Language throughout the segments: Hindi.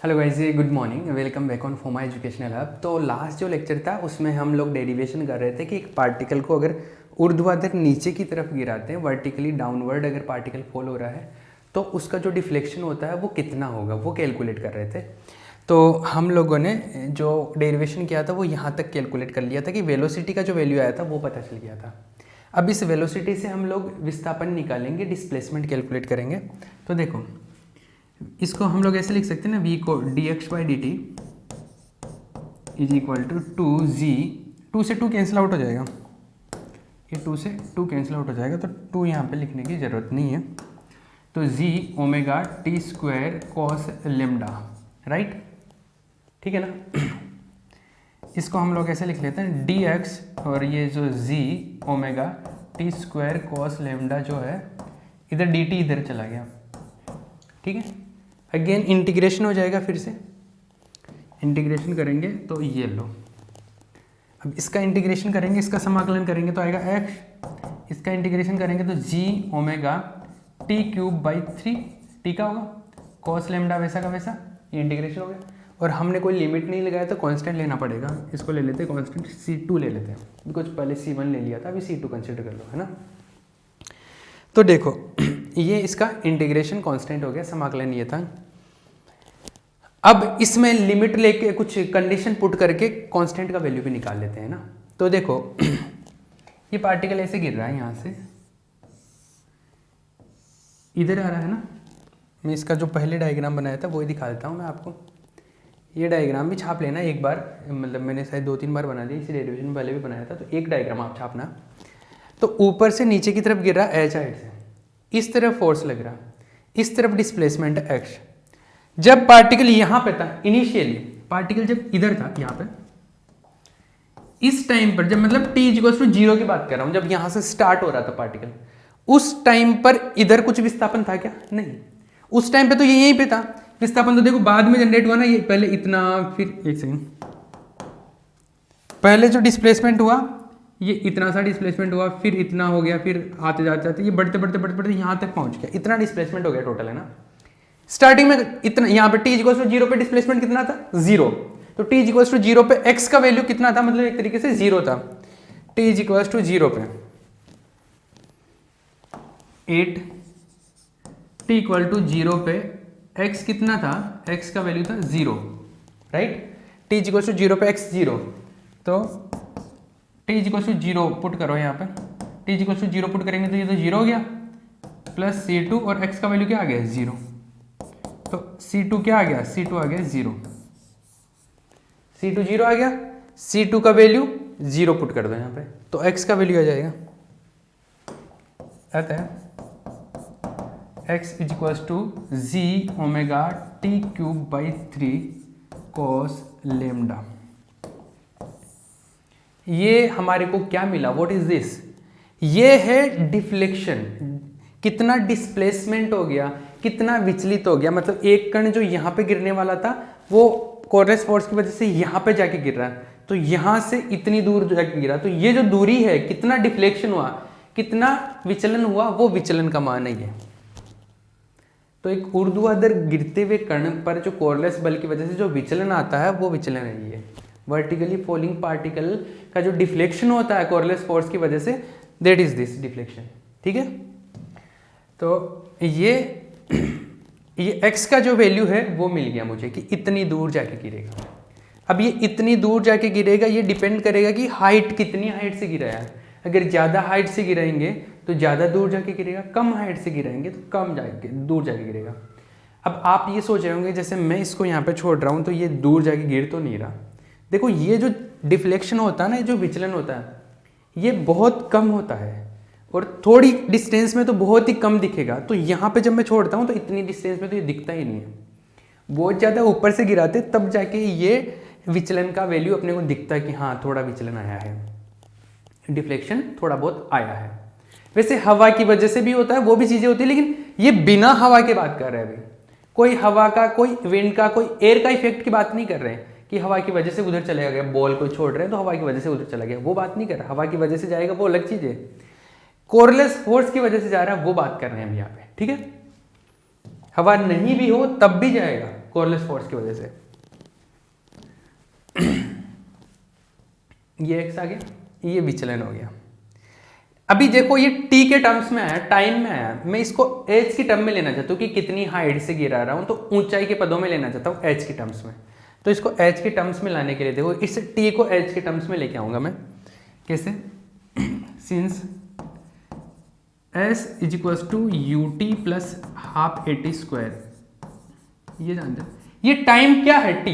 Hello guys, good morning, welcome back on Foma educational hub. तो लास्ट जो लेक्चर था उसमें हम लोग डेरिवेशन कर रहे थे कि एक पार्टिकल को अगर ऊर्ध्वाधर नीचे की तरफ गिराते हैं, वर्टिकली डाउनवर्ड अगर पार्टिकल फॉल हो रहा है तो उसका जो डिफ्लेक्शन होता है वो कितना होगा, वो कैलकुलेट कर रहे थे। तो हम लोगों ने जो डेरिवेशन किया था वो यहाँ तक कैलकुलेट कर लिया था कि वेलोसिटी का जो वैल्यू आया था वो पता चल गया था। अब इस वेलोसिटी से हम लोग विस्थापन निकालेंगे, डिस्प्लेसमेंट कैलकुलेट करेंगे। तो देखो, इसको हम लोग ऐसे लिख सकते हैं ना, v को dx/dt is equal to 2g। 2 से 2 कैंसिल आउट हो जाएगा, ये 2 से 2 कैंसिल आउट हो जाएगा, तो 2 यहाँ पे लिखने की ज़रूरत नहीं है। तो g omega T square cos lambda, right, ठीक है ना। इसको हम लोग ऐसे लिख लेते हैं dx, और ये जो g omega T square cos lambda जो है, इधर dt इधर चला गया, ठीक है। अगेन इंटीग्रेशन हो जाएगा, फिर से इंटीग्रेशन करेंगे तो ये लो। अब इसका इंटीग्रेशन करेंगे, इसका समाकलन करेंगे तो आएगा x, इसका इंटीग्रेशन करेंगे तो g omega t cube by 3, T का होगा कॉस लेमडा वैसा का वैसा, ये इंटीग्रेशन हो गया। और हमने कोई लिमिट नहीं लगाया तो कांस्टेंट लेना पड़ेगा, इसको ले लेते हैं कांस्टेंट c2 ले लेते हैं, बिकॉज पहले c1 ले लिया था, अभी c2 कंसिडर कर लो, है ना। तो देखो ये इसका इंटीग्रेशन कांस्टेंट हो गया, समाकलन ये था। अब इसमें लिमिट लेके कुछ कंडीशन पुट करके कांस्टेंट का वैल्यू भी निकाल लेते हैं ना। तो देखो ये पार्टिकल ऐसे गिर रहा है, यहाँ से इधर आ रहा है ना। मैं इसका जो पहले डायग्राम बनाया था वही दिखा देता हूँ मैं आपको। ये डायग्राम भी छाप लेना एक बार, मतलब मैंने शायद 2-3 बार बना दिया, इसी डेरिवेशन में पहले भी बनाया था, तो एक डायग्राम आप छापना। तो ऊपर से नीचे की तरफ गिर रहा है एच साइड से, इस तरफ फोर्स लग रहा, इस तरफ डिस्प्लेसमेंट एक्स। जब पार्टिकल यहां पे था, इनिशियली पार्टिकल जब इधर था यहाँ पे, इस टाइम पर जब, मतलब t इक्वल टू 0 की बात कर रहा हूं, जब यहां से स्टार्ट हो रहा था पार्टिकल, उस टाइम पर इधर कुछ विस्थापन था क्या? नहीं, उस टाइम पे तो ये यहीं पे था। विस्थापन तो देखो बाद में जनरेट हुआ ना, ये पहले इतना, फिर एक सेकेंड, पहले जो डिस्प्लेसमेंट हुआ ये इतना सा डिस्प्लेसमेंट हुआ, फिर इतना हो गया, फिर आते जाते जाते ये बढ़ते बढ़ते बढ़ते बढ़ते यहाँ तक पहुंच गया, इतना डिस्प्लेसमेंट हो गया टोटल, है ना। स्टार्टिंग में इतना, यहाँ पे t इक्वल टू 0 पे डिस्प्लेसमेंट कितना था? 0। तो t इक्वल टू 0 पे x का वैल्यू कितना था? मतलब एक तरीके से 0 था। t इक्वल टू 0 पे 8, t इक्वल टू 0 पे x कितना था? x का वैल्यू था 0, राइट। t इक्वल टू 0 पे x 0, तो t इक्वल टू 0 पुट करो यहाँ पे, t इक्वल टू 0 पुट करेंगे तो ये तो 0 हो गया, प्लस c2, और x का वैल्यू क्या आ गया? 0। तो c2 क्या आ गया? c2 आ गया 0, c2 0 आ गया, c2 का वैल्यू 0 पुट कर दो यहाँ पे, तो x का वैल्यू आ जाएगा, आता है x is equal to g omega t cube by 3 cos lambda. ये हमारे को क्या मिला? What is this? ये है डिफ्लेक्शन, कितना डिस्प्लेसमेंट हो गया, कितना विचलित हो गया। मतलब एक कण जो यहाँ पे गिरने वाला था वो कोरलेस फोर्स की वजह से यहाँ पे जाके गिर रहा है, तो यहाँ से इतनी दूर जाके गिरा, तो ये जो दूरी है, कितना डिफ्लेक्शन हुआ, कितना विचलन हुआ, वो विचलन का मान है ये। तो एक ऊर्ध्वाधर गिरते हुए कण पर जो कोरलेस बल की वजह से जो विचलन आता है वो विचलन है ये। वर्टिकली फॉलिंग पार्टिकल का जो डिफ्लेक्शन होता है कोरलेस फोर्स की वजह से, दैट इज दिस डिफ्लेक्शन, ठीक है। तो ये x का जो वैल्यू है वो मिल गया मुझे कि इतनी दूर जाके गिरेगा। अब ये इतनी दूर जाके गिरेगा, ये डिपेंड करेगा कि हाइट, कितनी हाइट से गिराया है। अगर ज़्यादा हाइट से गिराएंगे तो ज़्यादा दूर जाके गिरेगा, कम हाइट से गिराएंगे तो कम जाके दूर जाके गिरेगा। अब आप ये सोच रहे होंगे, जैसे मैं इसको यहाँ पे छोड़ रहा हूँ तो ये दूर जाके गिर तो नहीं रहा। देखो ये जो डिफ्लेक्शन होता है ना, जो विचलन होता है, ये बहुत कम होता है, और थोड़ी डिस्टेंस में तो बहुत ही कम दिखेगा। तो यहाँ पे जब मैं छोड़ता हूँ तो इतनी डिस्टेंस में तो ये दिखता ही नहीं है। बहुत ज़्यादा ऊपर से गिराते तब जाके ये विचलन का वैल्यू अपने को दिखता है कि हाँ थोड़ा विचलन आया है, डिफ्लेक्शन थोड़ा बहुत आया है। वैसे हवा की वजह से भी होता है, वो भी चीज़ें होती है, लेकिन ये बिना हवा के बात कर रहे हैं अभी। कोई हवा का, कोई विंड का, कोई एयर का इफेक्ट की बात नहीं कर रहे हैं कि हवा की वजह से उधर चले गया, बॉल को छोड़ रहे हैं तो हवा की वजह से उधर चला गया, वो बात नहीं कर रहा। हवा की वजह से जाएगा वो अलग चीज़ है, कोरलेस फोर्स की वजह से जा रहा है वो बात कर रहे हैं हम यहाँ पे, ठीक है। हवा नहीं भी हो तब भी जाएगा, कॉर्लियस फोर्स की वजह से। ये एक्स आ गया, ये विचलन हो गया। अभी देखो ये टी के टर्म्स में आया, टाइम में आया, मैं इसको एच की टर्म में लेना चाहता हूँ कि कितनी हाइट से गिरा रहा हूँ, तो ऊंचाई के पदों में लेना चाहता हूँ एच की टर्म्स में। तो इसको एच के टर्म्स में लाने के लिए देखो इस टी को एच के टर्म्स में लेके आऊँगा मैं। कैसे? Since s is equals to u t plus half a t square, ये जानते हो ये टाइम क्या है टी?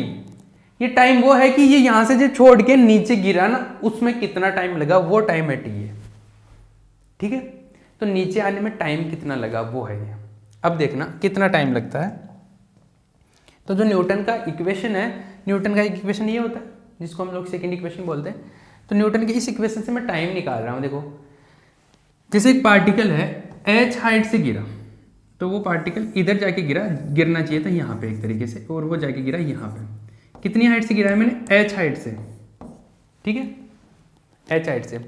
ये टाइम वो है कि ये यहाँ से जो छोड़ के नीचे गिरा ना, उसमें कितना टाइम लगा, वो टाइम है टी है। ठीक है, तो नीचे आने में टाइम कितना लगा वो है ये। अब देखना कितना टाइम लगता है। तो जो न्यूटन का इक्वेशन है, न्यूटन का इक्वेशन ये होता है जिसको हम लोग सेकंड इक्वेशन बोलते हैं। तो न्यूटन के इस इक्वेशन से मैं टाइम निकाल रहा हूँ। देखो जैसे एक पार्टिकल है h हाइट से गिरा, तो वो पार्टिकल इधर जाके गिरना चाहिए था यहाँ पे एक तरीके से, और वो जाके गिरा यहाँ पे। कितनी हाइट से गिरा है मैंने? h हाइट से। ठीक है, h हाइट से।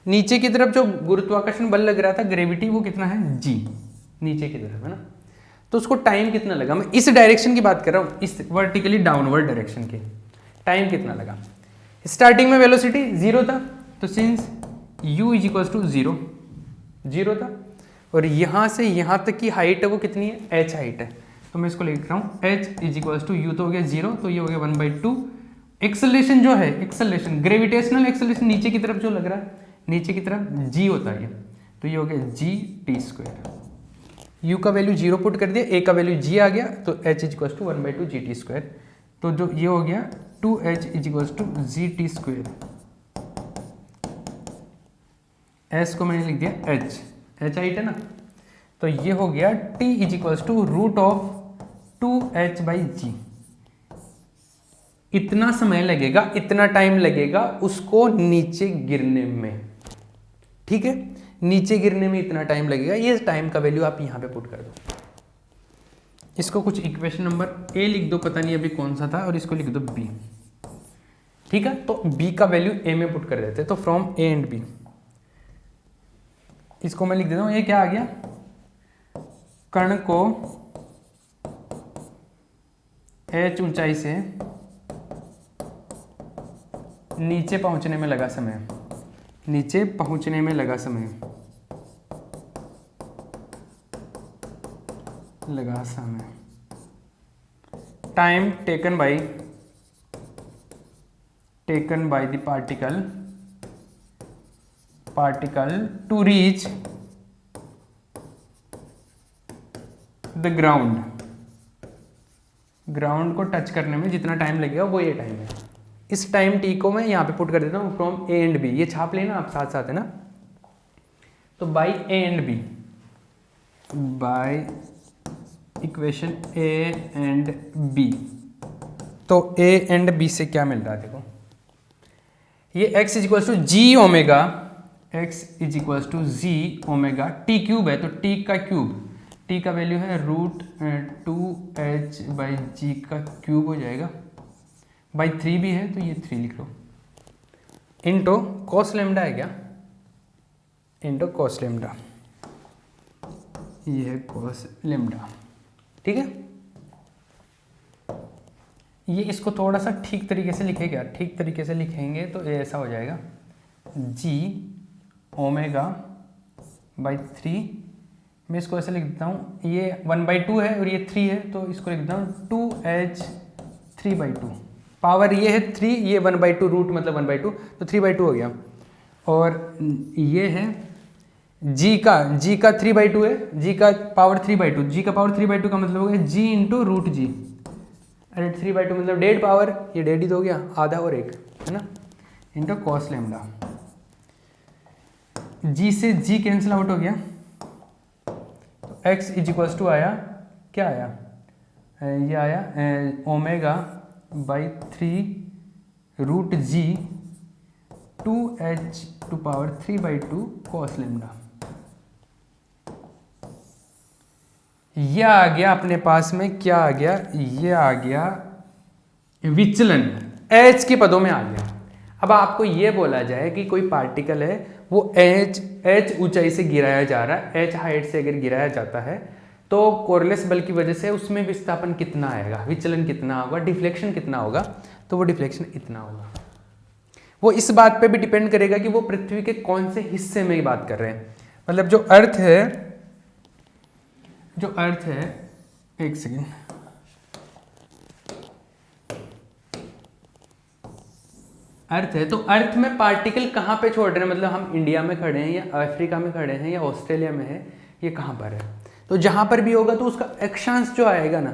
नीचे की तरफ जो गुरुत्वाकर्षण बल लग रहा था, ग्रेविटी, वो कितना है? g, नीचे की तरफ है ना। तो उसको टाइम कितना लगा? मैं इस डायरेक्शन की बात कर रहा हूँ, इस वर्टिकली डाउनवर्ड डायरेक्शन की। टाइम कितना लगा? स्टार्टिंग में वेलोसिटी 0 था, तो since u is equals to 0 था, और यहाँ से यहाँ तक की हाइट है वो कितनी है? h हाइट है। तो मैं इसको लिख रहा हूँ h is equals to u तो हो गया 0, तो ये हो गया 1/2। एक्सेलरेशन जो है, एक्सेलरेशन ग्रेविटेशनल एक्सेलरेशन नीचे की तरफ जो लग रहा है, नीचे की तरफ g होता है, तो ये हो गया g/2। u का वैल्यू 0 पुट कर दिया, a का वैल्यू g आ गया, तो h is equals to 1/2 gt²। तो जो ये हो गया 2h is equals to gt²। s को मैंने लिख दिया h हाइट है ना, तो ये हो गया t is equals to √2h/g। इतना समय लगेगा, इतना टाइम लगेगा उसको नीचे गिरने में। ठीक है, नीचे गिरने में इतना टाइम लगेगा। ये टाइम का वैल्यू आप यहाँ पे पुट कर दो। इसको कुछ इक्वेशन नंबर ए लिख दो, पता नहीं अभी कौन सा था, और इसको लिख दो बी। ठीक है, तो बी का वैल्यू ए में पुट कर देते। तो फ्रॉम ए एंड बी, इसको मैं लिख देता हूँ। ये क्या आ गया? कण को h ऊंचाई से नीचे पहुंचने में लगा समय, नीचे पहुंचने में लगा समय, time taken by the particle to reach the ground को टच करने में जितना टाइम लगेगा वो ये टाइम है। इस टाइम टी को मैं यहाँ पे पुट कर देता हूँ फ्रॉम ए एंड बी। ये छाप लेना आप साथ साथ, है ना। तो by A and B, by equation A and B, तो ए एंड बी से क्या मिल रहा है? देखो ये x is equals to g omega, x is equals to g omega t cube है, तो t का क्यूब, t का वैल्यू है √2h/g का क्यूब हो जाएगा, बाई 3 भी है तो ये 3 लिख लो, इंटो कॉस लेमडा है क्या? इंटो कॉस लेमडा, ये है कॉस लेमडा। ठीक है, ये इसको थोड़ा सा ठीक तरीके से लिखेगा, ठीक तरीके से लिखेंगे तो ये ऐसा हो जाएगा g ओमेगा बाई 3। मैं इसको ऐसे लिख देता हूँ, ये 1/2 है और ये 3 है, तो इसको लिख देता हूँ 2h 3/2। पावर ये है 3, ये 1/2, रूट मतलब 1/2, तो 3/2 हो गया। और ये है g का 3/2 है, g का पावर 3/2, g का पावर 3/2 का मतलब हो गया g इंटू √g। अरे 3/2 मतलब डेढ़ पावर, ये डेढ़ ही तो हो गया, आधा और एक, है ना, इंटू कॉस लेमडा। g से g कैंसिल आउट हो गया, तो x इज इक्वल्स टू आया, क्या आया? ये आया omega by 3√g 2h to power 3/2 cos lambda. यह आ गया अपने पास में, क्या आ गया? ये आ गया विचलन, h के पदों में आ गया। अब आपको ये बोला जाए कि कोई पार्टिकल है वो h ऊंचाई से गिराया जा रहा है, h हाइट से अगर गिराया जाता है तो कोरलेस बल की वजह से उसमें विस्थापन कितना आएगा, विचलन कितना होगा, डिफ्लेक्शन कितना होगा, तो वो डिफ्लेक्शन इतना होगा। वो इस बात पे भी डिपेंड करेगा कि वो पृथ्वी के कौन से हिस्से में बात कर रहे हैं। मतलब जो अर्थ है, एक सेकेंड, अर्थ है, तो अर्थ में पार्टिकल कहाँ पे छोड़ रहे हैं, मतलब हम इंडिया में खड़े हैं या अफ्रीका में खड़े हैं या ऑस्ट्रेलिया में है, ये कहाँ पर है, तो जहाँ पर भी होगा तो उसका अक्षांश जो आएगा ना,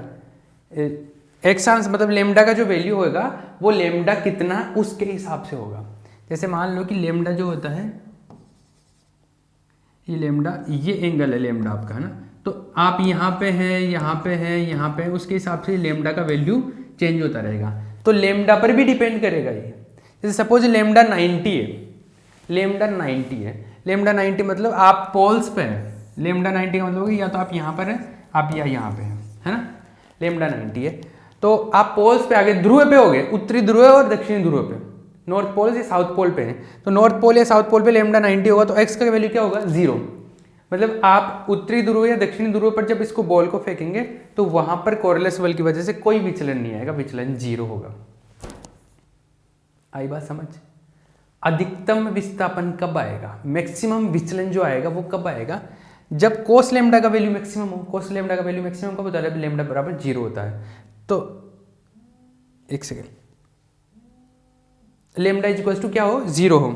अक्षांश मतलब लेमडा का जो वैल्यू होगा वो लेमडा कितना उसके हिसाब से होगा। जैसे मान लो कि लेमडा जो होता है, ये लेमडा, ये एंगल है लेमडा आपका, है ना, तो आप यहाँ पे हैं, यहाँ पे हैं, यहाँ पे हैं, उसके हिसाब से लेमडा का वैल्यू चेंज होता रहेगा। तो लेमडा पर भी डिपेंड करेगा ये। जैसे सपोज लेमडा 90 है, लेमडा 90 मतलब आप पोल्स पे हैं, लेमडा 90 का मतलब या तो आप यहाँ पर हैं, आप या यहाँ पे हैं, है ना, लेमडा 90 है, तो आप पोल्स पे आ गए, ध्रुव पे हो गए, उत्तरी ध्रुव और दक्षिणी ध्रुव पे, नॉर्थ पोल या साउथ पोल पे हैं, तो नॉर्थ पोल या साउथ पोल पे लेमडा 90 होगा, तो एक्स का वैल्यू क्या होगा, 0। मतलब आप उत्तरी ध्रुव या दक्षिणी ध्रुव पर जब इसको बॉल को फेंकेंगे तो वहां पर कोरलेस बल की वजह से कोई विचलन नहीं आएगा, विचलन 0 होगा। आई बात समझ। अधिकतम विस्थापन कब आएगा, मैक्सिमम विचलन जो आएगा वो कब आएगा, जब कोस लेमडा का वैल्यू मैक्सिमम हो। कोस लेमडा का वैल्यू मैक्सिमम कब होता है, लेमडा बराबर 0 होता है। तो एक second, lambda is equal to क्या हो, 0 हो।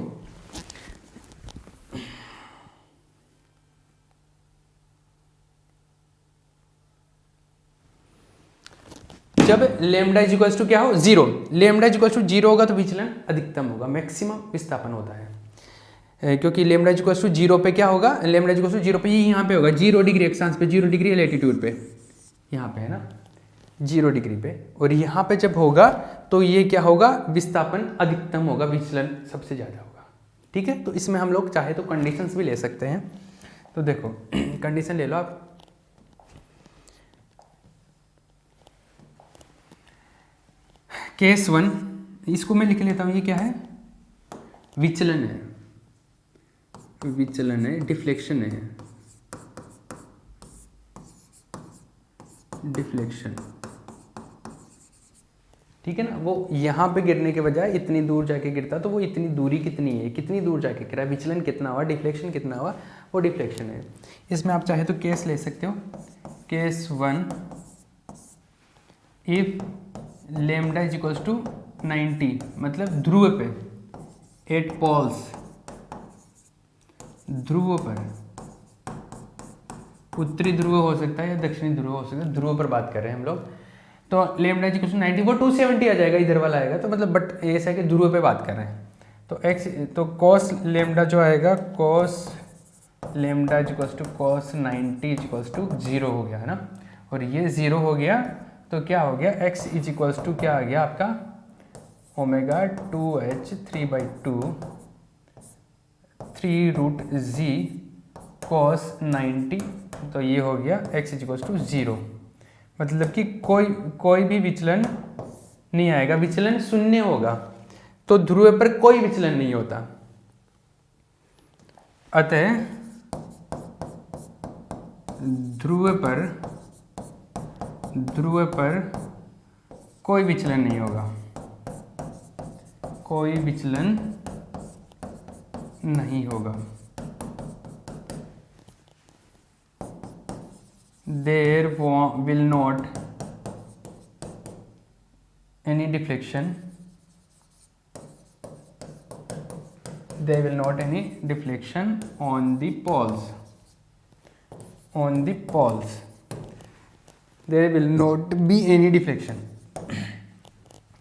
जब लेमडा इज इक्वल टू क्या हो, 0, लेमडा इज इक्वल टू 0 होगा तो विचलन अधिकतम होगा, मैक्सिमम विस्थापन होता है, क्योंकि लेमडा इज इक्वल टू 0 पे क्या होगा, लेमडा इज इक्वल टू 0 पे यहाँ पे होगा 0 डिग्री अक्षांश पे, 0 डिग्री लैटिट्यूड पे, यहाँ पे है ना 0 डिग्री पे, और यहाँ पे जब होगा तो ये क्या होगा, विस्थापन अधिकतम होगा, विचलन सबसे ज़्यादा होगा। ठीक है, तो इसमें हम लोग चाहे तो कंडीशंस भी ले सकते हैं। तो देखो कंडीशन ले लो आप, केस 1, इसको मैं लिख लेता हूँ, ये क्या है, विचलन है, विचलन है, डिफ्लेक्शन है, डिफ्लेक्शन, ठीक है ना। वो यहाँ पे गिरने के बजाय इतनी दूर जाके गिरता, तो वो इतनी दूरी कितनी है, कितनी दूर जाके गिरा, विचलन कितना हुआ, डिफ्लेक्शन कितना हुआ, वो डिफ्लेक्शन है। इसमें आप चाहे तो केस ले सकते हो, case 1, if lambda is equals to 90, मतलब ध्रुव पे, एट पोल्स, ध्रुव पर, उत्तरी ध्रुव हो सकता है या दक्षिणी ध्रुव हो सकता है, ध्रुव पर बात कर रहे हैं हम लोग, तो लेमडा इज इक्वल्स टू 90, वो 270 आ जाएगा, इधर वाला आएगा, तो मतलब बट ऐसा है कि ध्रुव पे बात कर रहे हैं, तो एक्स, तो कॉस लेमडा जो आएगा, cos lambda is equals to cos 90 is equals to 0 हो गया, है ना, और ये 0 हो गया, तो क्या हो गया, x इज इक्वल्स टू क्या आ गया आपका, ओमेगा 2h 3/2 3√z cos 90, तो ये हो गया x इज इक्वल्स टू 0, मतलब कि कोई भी विचलन नहीं आएगा, विचलन शून्य होगा, तो ध्रुव पर कोई विचलन नहीं होता, अतः ध्रुव पर कोई विचलन नहीं होगा, कोई विचलन नहीं होगा, there will not any deflection, there will not any deflection on the poles, on the poles, there will not be any deflection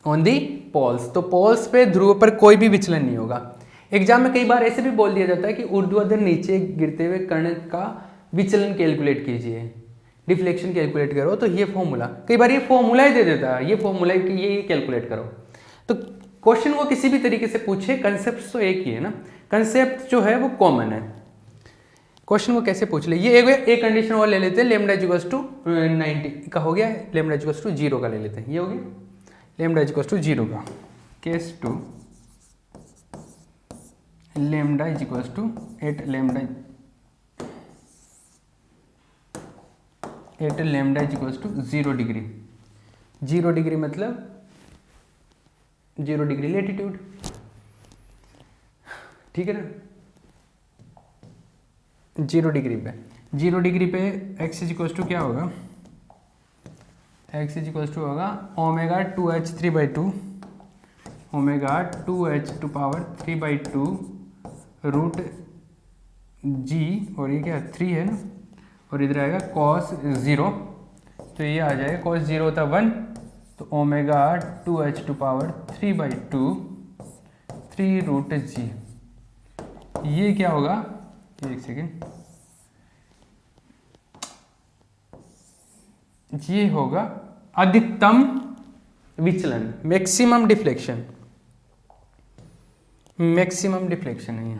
on the poles, तो poles पे ध्रुव पर कोई भी विचलन नहीं होगा। एग्जाम में कई बार ऐसे भी बोल दिया जाता है कि ऊर्ध्वाधर नीचे गिरते हुए कण का विचलन कैलकुलेट कीजिए, डिफ्लेक्शन कैलकुलेट करो, तो ये फॉर्मूला, कई बार ये फॉर्मूला ही दे देता है, ये फॉर्मूला ये कैलकुलेट करो, तो क्वेश्चन को किसी भी तरीके से पूछे, कंसेप्ट तो एक ही है ना, कंसेप्ट जो है वो कॉमन है, क्वेश्चन को कैसे पूछ ले। ये एक कंडीशन और ले लेते हैं, लेमडा इज इक्वल्स टू 90 का हो गया, लेमडा इज इक्वल्स टू 0 का ले लेते हैं, ये हो गया लेमडा इज इक्वल्स टू 0 का। Case 2, lambda is equals to 8 lambda at lambda is equals to 0 degree. 0 degree मतलब 0 डिग्री लेटीट्यूड, ठीक है ना। 0 डिग्री पे एक्स इज इक्वल्स टू क्या होगा, एक्स इज इक्वल्स टू होगा omega 2h3/2 omega 2h to power 3/2 root G, और ये क्या 3 है ना, और इधर आएगा cos 0, तो ये आ जाएगा cos 0 होता 1, तो omega 2h to power 3/2 3 root G. ये क्या होगा, एक सेकेंड, ये होगा अधिकतम विचलन, मैक्सिमम डिफ्लेक्शन, मैक्सिमम डिफ्लेक्शन है ये,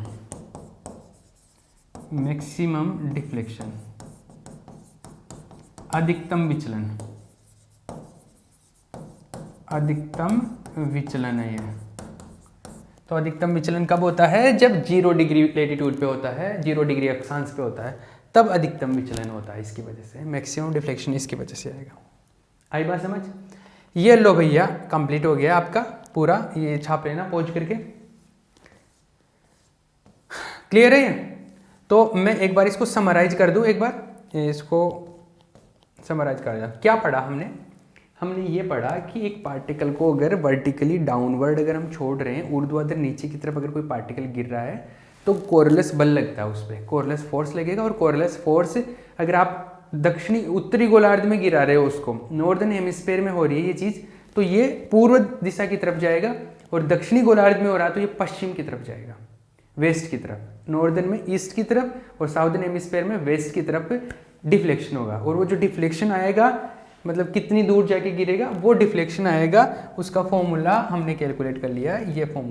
मैक्सिमम डिफ्लेक्शन, अधिकतम विचलन, अधिकतम विचलन है ये। तो अधिकतम विचलन कब होता है, जब 0 डिग्री लेटीट्यूड पे होता है, 0 डिग्री अक्षांश पे होता है, तब अधिकतम विचलन होता है। इसकी वजह से मैक्सिमम डिफ्लेक्शन इसकी वजह से आएगा। आई बात समझ। ये लो भैया, कंप्लीट हो गया आपका पूरा, ये छाप लेना पहुंच करके, क्लियर है ये। तो मैं एक बार इसको समराइज कर दूं, एक बार इसको समराइज कर दिया। क्या पढ़ा हमने, हमने ये पढ़ा कि एक पार्टिकल को अगर वर्टिकली डाउनवर्ड अगर हम छोड़ रहे हैं, ऊर्ध्वाधर नीचे की तरफ अगर कोई पार्टिकल गिर रहा है, तो कोरलेस बल लगता है उस पर, कोरलेस फोर्स लगेगा। और कोरलेस फोर्स अगर आप दक्षिणी उत्तरी गोलार्ध में गिरा रहे हो उसको, नॉर्दर्न हेमिस्फीयर में हो रही है ये चीज़, तो ये पूर्व दिशा की तरफ जाएगा, और दक्षिणी गोलार्ध में हो रहा है तो ये पश्चिम की तरफ जाएगा, वेस्ट की तरफ। नॉर्दर्न में ईस्ट की तरफ, और साउदर्न हेमिस्फीयर में वेस्ट की तरफ डिफ्लेक्शन होगा। और वो जो डिफ्लेक्शन आएगा, मतलब कितनी दूर जाके गिरेगा, वो डिफ्लेक्शन आएगा, उसका फॉर्मूला हमने कैलकुलेट कर लिया, ये फॉर्मूला